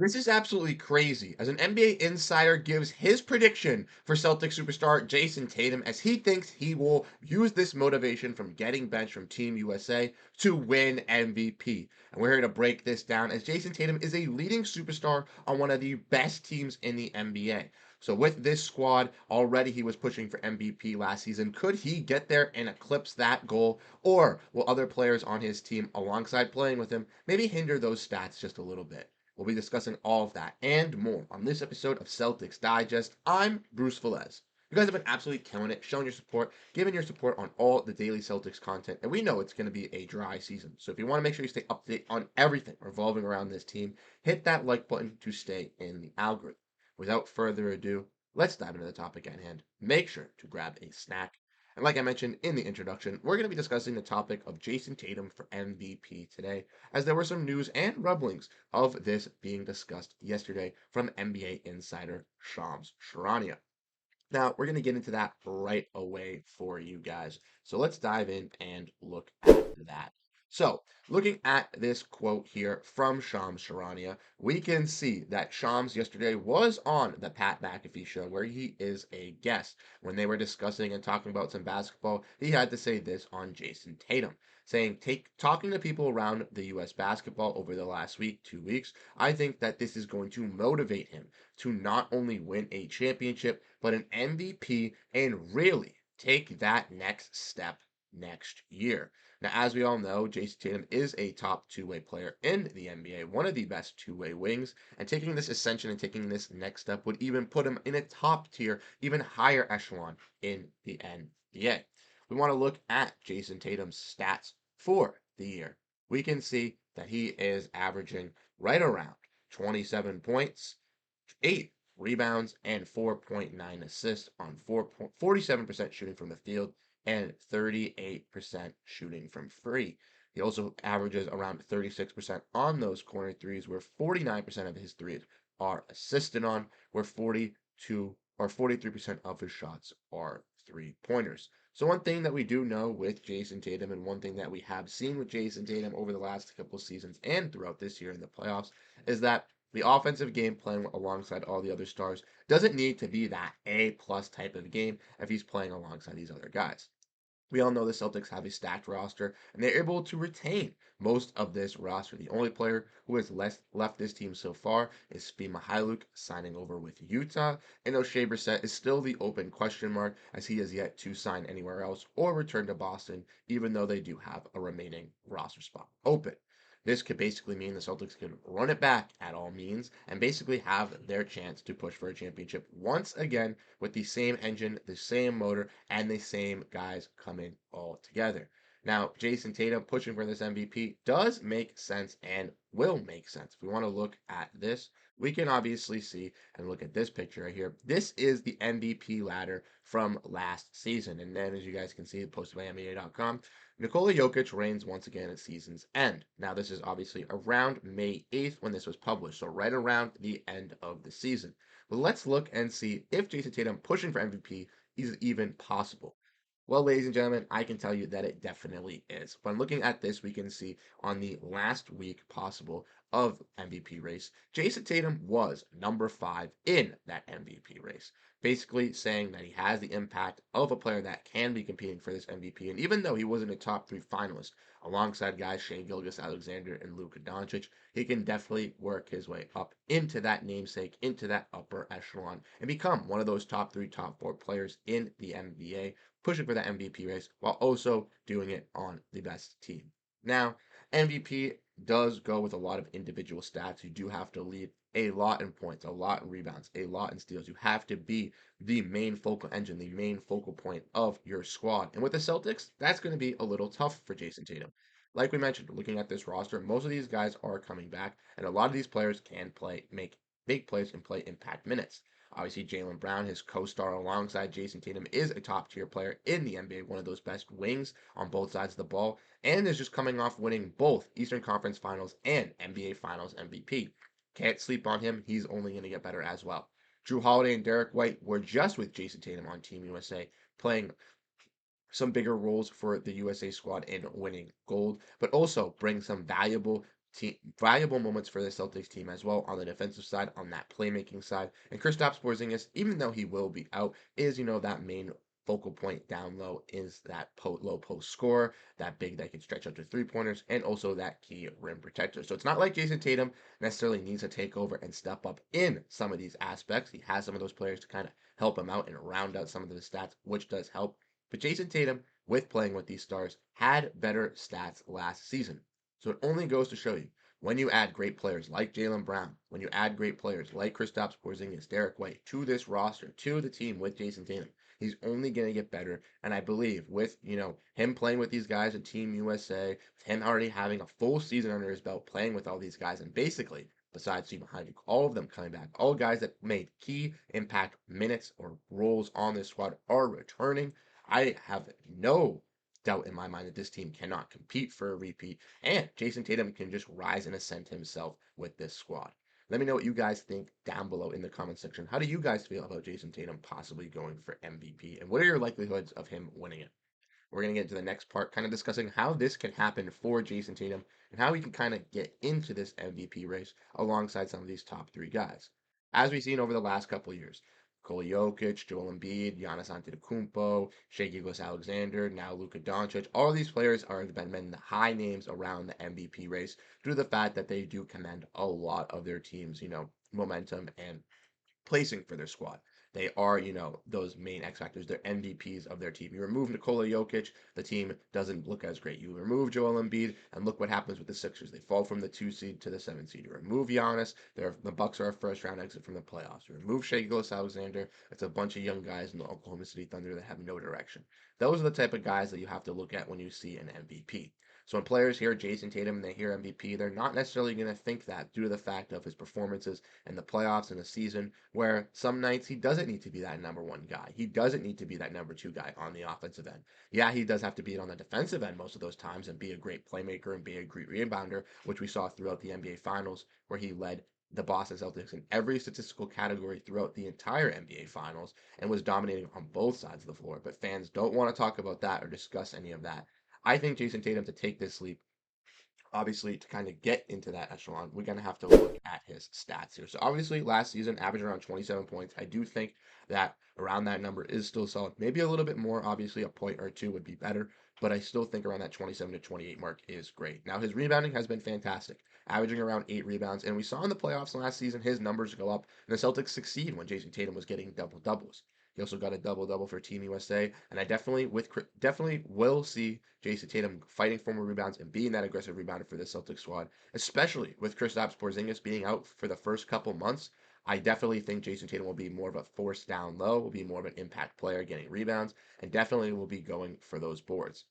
This is absolutely crazy as an NBA insider gives his prediction for Celtics superstar Jayson Tatum as he thinks he will use this motivation from getting benched from Team USA to win MVP. And we're here to break this down as Jayson Tatum is a leading superstar on one of the best teams in the NBA. So with this squad, already he was pushing for MVP last season. Could he get there and eclipse that goal? Or will other players on his team alongside playing with him maybe hinder those stats just a little bit? We'll be discussing all of that and more on this episode of Celtics Digest. I'm Bruce Velez. You guys have been absolutely killing it, showing your support, giving your support on all the daily Celtics content, and we know it's going to be a dry season. So if you want to make sure you stay up to date on everything revolving around this team, hit that like button to stay in the algorithm. Without further ado, let's dive into the topic at hand. Make sure to grab a snack. And like I mentioned in the introduction, we're going to be discussing the topic of Jayson Tatum for MVP today, as there were some news and rumblings of this being discussed yesterday from NBA insider Shams Charania. Now, we're going to get into that right away for you guys. So let's dive in and look at that. So, looking at this quote here from Shams Charania, we can see that Shams yesterday was on the Pat McAfee show where he is a guest. When they were discussing and talking about some basketball, he had to say this on Jayson Tatum, saying, talking to people around the U.S. basketball over the last week, 2 weeks, I think that this is going to motivate him to not only win a championship, but an MVP and really take that next step next year. Now, as we all know, Jayson Tatum is a top two-way player in the NBA, one of the best two-way wings, and taking this ascension and taking this next step would even put him in a top tier, even higher echelon in the NBA. We want to look at Jayson Tatum's stats for the year. We can see that he is averaging right around 27 points, 8 rebounds, and 4.9 assists on 47% shooting from the field and 38% shooting from free. He also averages around 36% on those corner threes, where 49% of his threes are assisted on, where 42 or 43% of his shots are three pointers. So one thing that we do know with Jayson Tatum, and one thing that we have seen with Jayson Tatum over the last couple seasons and throughout this year in the playoffs, is that the offensive game playing alongside all the other stars doesn't need to be that A plus type of game if he's playing alongside these other guys. We all know the Celtics have a stacked roster, and they're able to retain most of this roster. The only player who has left this team so far is Svi Mykhailiuk, signing over with Utah, and O'Shea Brissett is still the open question mark, as he has yet to sign anywhere else or return to Boston, even though they do have a remaining roster spot open. This could basically mean the Celtics can run it back at all means and basically have their chance to push for a championship once again with the same engine, the same motor, and the same guys coming all together. Now, Jayson Tatum pushing for this MVP does make sense and will make sense. If we want to look at this, we can obviously see and look at this picture right here. This is the MVP ladder from last season. And then, as you guys can see, posted by NBA.com, Nikola Jokic reigns once again at season's end. Now, this is obviously around May 8th when this was published, so right around the end of the season. But let's look and see if Jayson Tatum pushing for MVP is even possible. Well, ladies and gentlemen, I can tell you that it definitely is. When looking at this, we can see on the last week possible of MVP race, Jayson Tatum was number 5 in that MVP race, basically saying that he has the impact of a player that can be competing for this MVP. And even though he wasn't a top 3 finalist, alongside guys Shai Gilgeous-Alexander and Luka Doncic, he can definitely work his way up into that namesake, into that upper echelon, and become one of those top 3, top 4 players in the NBA, pushing for that MVP race while also doing it on the best team. Now, MVP does go with a lot of individual stats. You do have to lead a lot in points, a lot in rebounds, a lot in steals. You have to be the main focal engine, the main focal point of your squad. And with the Celtics, that's going to be a little tough for Jayson Tatum. Like we mentioned, looking at this roster, most of these guys are coming back, and a lot of these players can make big plays and play impact minutes. Obviously, Jaylen Brown, his co-star alongside Jayson Tatum, is a top-tier player in the NBA, one of those best wings on both sides of the ball, and is just coming off winning both Eastern Conference Finals and NBA Finals MVP. Can't sleep on him. He's only going to get better as well. Jrue Holiday and Derrick White were just with Jayson Tatum on Team USA, playing some bigger roles for the USA squad in winning gold, but also bring some valuable valuable moments for the Celtics team as well on the defensive side, on that playmaking side. And Kristaps Porziņģis, even though he will be out, is that main focal point down low, is that low post scorer, that big that can stretch up to 3-pointers, and also that key rim protector. So it's not like Jayson Tatum necessarily needs to take over and step up in some of these aspects. He has some of those players to kind of help him out and round out some of the stats, which does help. But Jayson Tatum, with playing with these stars, had better stats last season. So it only goes to show you, when you add great players like Jaylen Brown, when you add great players like Kristaps Porziņģis, Derrick White to this roster, to the team with Jayson Tatum, he's only going to get better. And I believe with, him playing with these guys in Team USA, with him already having a full season under his belt, playing with all these guys, and basically, besides Steve Heinrich, all of them coming back, all guys that made key impact minutes or roles on this squad are returning. I have no doubt in my mind that this team cannot compete for a repeat, and Jayson Tatum can just rise and ascend himself with this squad. Let me know what you guys think down below in the comment section. How do you guys feel about Jayson Tatum possibly going for MVP, and what are your likelihoods of him winning it? We're going to get into the next part, kind of discussing how this can happen for Jayson Tatum and how he can kind of get into this MVP race alongside some of these top three guys. As we've seen over the last couple of years, Nikola Jokic, Joel Embiid, Giannis Antetokounmpo, Shai Gilgeous-Alexander, now Luka Doncic. All of these players are been the high names around the MVP race due to the fact that they do command a lot of their team's, momentum and placing for their squad. They are, those main X factors. They're MVPs of their team. You remove Nikola Jokic, the team doesn't look as great. You remove Joel Embiid, and look what happens with the Sixers. They fall from the 2 seed to the 7 seed. You remove Giannis, the Bucks are a first round exit from the playoffs. You remove Shai Gilgeous-Alexander, it's a bunch of young guys in the Oklahoma City Thunder that have no direction. Those are the type of guys that you have to look at when you see an MVP. So when players hear Jayson Tatum and they hear MVP, they're not necessarily going to think that due to the fact of his performances in the playoffs and the season, where some nights he doesn't need to be that number one guy. He doesn't need to be that number two guy on the offensive end. Yeah, he does have to be it on the defensive end most of those times and be a great playmaker and be a great rebounder, which we saw throughout the NBA Finals, where he led the Boston Celtics in every statistical category throughout the entire NBA Finals and was dominating on both sides of the floor. But fans don't want to talk about that or discuss any of that. I think Jayson Tatum to take this leap, obviously, to kind of get into that echelon, we're going to have to look at his stats here. So, obviously, last season, averaged around 27 points. I do think that around that number is still solid. Maybe a little bit more. Obviously, a point or two would be better, but I still think around that 27 to 28 mark is great. Now, his rebounding has been fantastic, averaging around 8 rebounds. And we saw in the playoffs last season his numbers go up, and the Celtics succeed when Jayson Tatum was getting double doubles. He also got a double double for Team USA, and I definitely will see Jayson Tatum fighting for more rebounds and being that aggressive rebounder for the Celtics squad, especially with Kristaps Porziņģis being out for the first couple months. I definitely think Jayson Tatum will be more of a force down low, will be more of an impact player getting rebounds, and definitely will be going for those boards.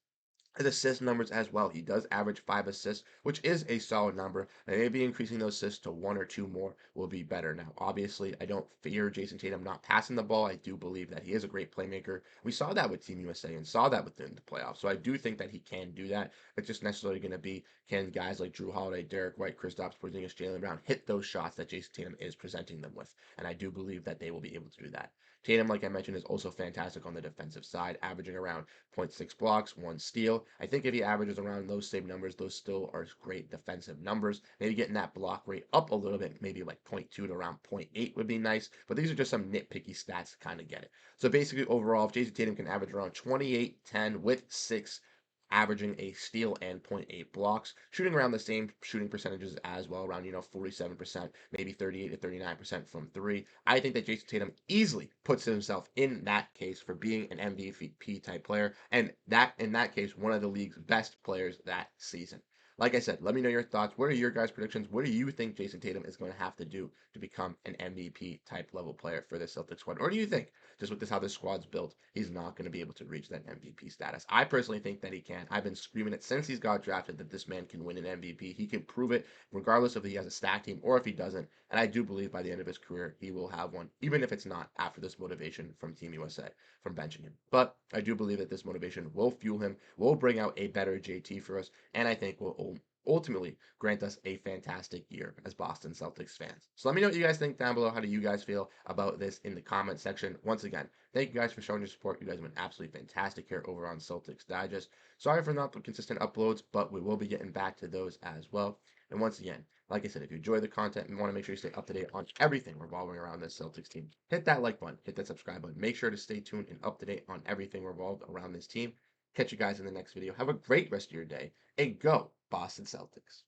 His assist numbers as well. He does average 5 assists, which is a solid number. And maybe increasing those assists to 1 or 2 more will be better. Now, obviously, I don't fear Jayson Tatum not passing the ball. I do believe that he is a great playmaker. We saw that with Team USA and saw that within the playoffs. So I do think that he can do that. It's just necessarily going to be, can guys like Jrue Holiday, Derrick White, Kristaps Porziņģis, Jaylen Brown hit those shots that Jayson Tatum is presenting them with. And I do believe that they will be able to do that. Tatum, like I mentioned, is also fantastic on the defensive side, averaging around 0.6 blocks, 1 steal. I think if he averages around those same numbers, those still are great defensive numbers. Maybe getting that block rate up a little bit, maybe like 0.2 to around 0.8 would be nice. But these are just some nitpicky stats to kind of get it. So basically, overall, if Jayson Tatum can average around 28, 10 with 6, averaging a steal and 0.8 blocks, shooting around the same shooting percentages as well, around 47%, maybe 38 to 39% from 3. I think that Jayson Tatum easily puts himself in that case for being an MVP type player, and that in that case one of the league's best players that season. Like I said, let me know your thoughts. What are your guys' predictions? What do you think Jayson Tatum is going to have to do to become an MVP type level player for the Celtics squad? Or do you think, just with this how this squad's built, he's not going to be able to reach that MVP status? I personally think that he can. I've been screaming it since he's got drafted that this man can win an MVP. He can prove it regardless if he has a stack team or if he doesn't. And I do believe by the end of his career, he will have one, even if it's not after this motivation from Team USA, from benching him. But I do believe that this motivation will fuel him, will bring out a better JT for us, and I think will ultimately grant us a fantastic year as Boston Celtics fans. So let me know what you guys think down below. How do you guys feel about this in the comment section? Once again, thank you guys for showing your support. You guys have been absolutely fantastic here over on Celtics Digest. Sorry for not the consistent uploads, but we will be getting back to those as well. And once again, like I said, if you enjoy the content and want to make sure you stay up to date on everything revolving around this Celtics team, hit that like button, hit that subscribe button. Make sure to stay tuned and up to date on everything revolved around this team. Catch you guys in the next video. Have a great rest of your day and go Boston Celtics.